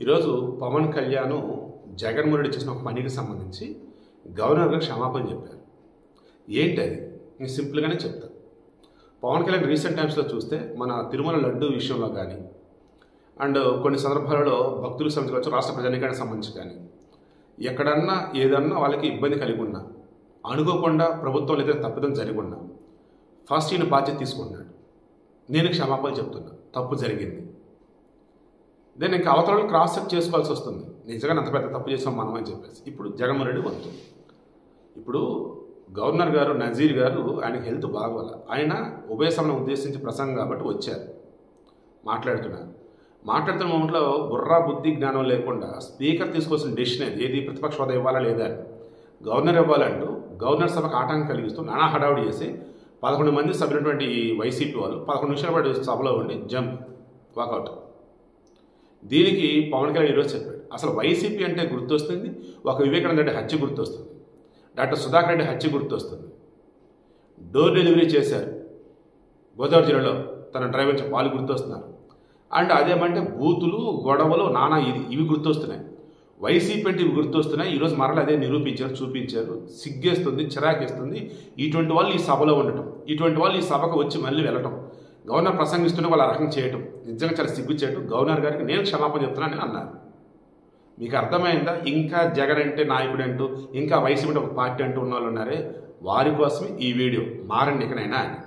ఈరోజు పవన్ కళ్యాణ్ జగన్మోహన్ రెడ్డి చేసిన ఒక పనికి సంబంధించి గవర్నర్ గారు క్షమాపణ చెప్పారు. ఏంటి అది? నేను సింపుల్గానే చెప్తాను. పవన్ కళ్యాణ్ రీసెంట్ టైమ్స్లో చూస్తే మన తిరుమల లడ్డు విషయంలో కానీ అండ్ కొన్ని సందర్భాలలో భక్తులకు సంబంధించి రాష్ట్ర ప్రజానీకానికి సంబంధించి కానీ ఎక్కడన్నా ఏదన్నా వాళ్ళకి ఇబ్బంది కలిగి ఉన్నా అనుకోకుండా ప్రభుత్వం ఏదైనా తప్పిదం జరిగి ఉన్నా ఫస్ట్ ఈయన బాధ్యత తీసుకున్నాడు. నేను క్షమాపణ చెప్తున్నా, తప్పు జరిగింది. దెన్ ఇంకా అవతల క్రాస్ చెక్ చేసుకోవాల్సి వస్తుంది. నిజంగా అంత పెద్ద తప్పు చేసాం మనం అని చెప్పేసి. ఇప్పుడు జగన్మోహన్ రెడ్డి వంతు. ఇప్పుడు గవర్నర్ గారు నజీర్ గారు ఆయనకి హెల్త్ బాగోల, ఆయన ఉభయ సభను ఉద్దేశించి ప్రసంగం కాబట్టి వచ్చారు, మాట్లాడుతున్నారు. మాట్లాడుతున్న మూమెంట్లో బుర్రా బుద్ధి జ్ఞానం లేకుండా స్పీకర్ తీసుకోవాల్సిన డెసిషన్ ఏది ప్రతిపక్ష హోదా ఇవ్వాలా లేదా అని గవర్నర్ ఇవ్వాలంటూ గవర్నర్ సభకు ఆటంకం కలిగిస్తూ నానా హడావుడి చేసి 11 మంది సభ్యులటువంటి వైసీపీ వాళ్ళు 11 నిమిషాల పాటు సభలో ఉండి జంప్ వాకౌట్. దీనికి పవన్ కళ్యాణ్ ఈరోజు చెప్పాడు, అసలు వైసీపీ అంటే గుర్తొస్తుంది ఒక వివేకానంద రెడ్డి హత్య గుర్తొస్తుంది, డాక్టర్ సుధాకర్ రెడ్డి హత్య గుర్తొస్తుంది, డోర్ డెలివరీ చేశారు గోదావరి జిల్లాలో తన డ్రైవర్ వాళ్ళు గుర్తొస్తున్నారు. అండ్ అదేమంటే బూతులు గొడవలు నానా ఇవి గుర్తొస్తున్నాయి. వైసీపీ అంటే ఇవి గుర్తొస్తున్నాయి. ఈరోజు మరలా అదే నిరూపించారు, చూపించారు. సిగ్గేస్తుంది, చిరాకేస్తుంది ఇటువంటి వాళ్ళు ఈ సభలో ఉండటం, ఇటువంటి వాళ్ళు ఈ సభకు వచ్చి మళ్ళీ వెళ్ళటం, గవర్నర్ ప్రసంగిస్తుంటే వాళ్ళు రకం చేయటం నిజంగా చాలా సిగ్గు చేయటం. గవర్నర్ గారికి నేను క్షమాపణ చెప్తున్నానని అన్నారు. మీకు అర్థమైందా? ఇంకా జగన్ అంటే నాయకుడు అంటూ ఇంకా వైసీపీ అంటే ఒక పార్టీ అంటూ ఉన్న వాళ్ళు ఉన్నారే, వారి కోసమే ఈ వీడియో. మారండి ఇకనైనా అని.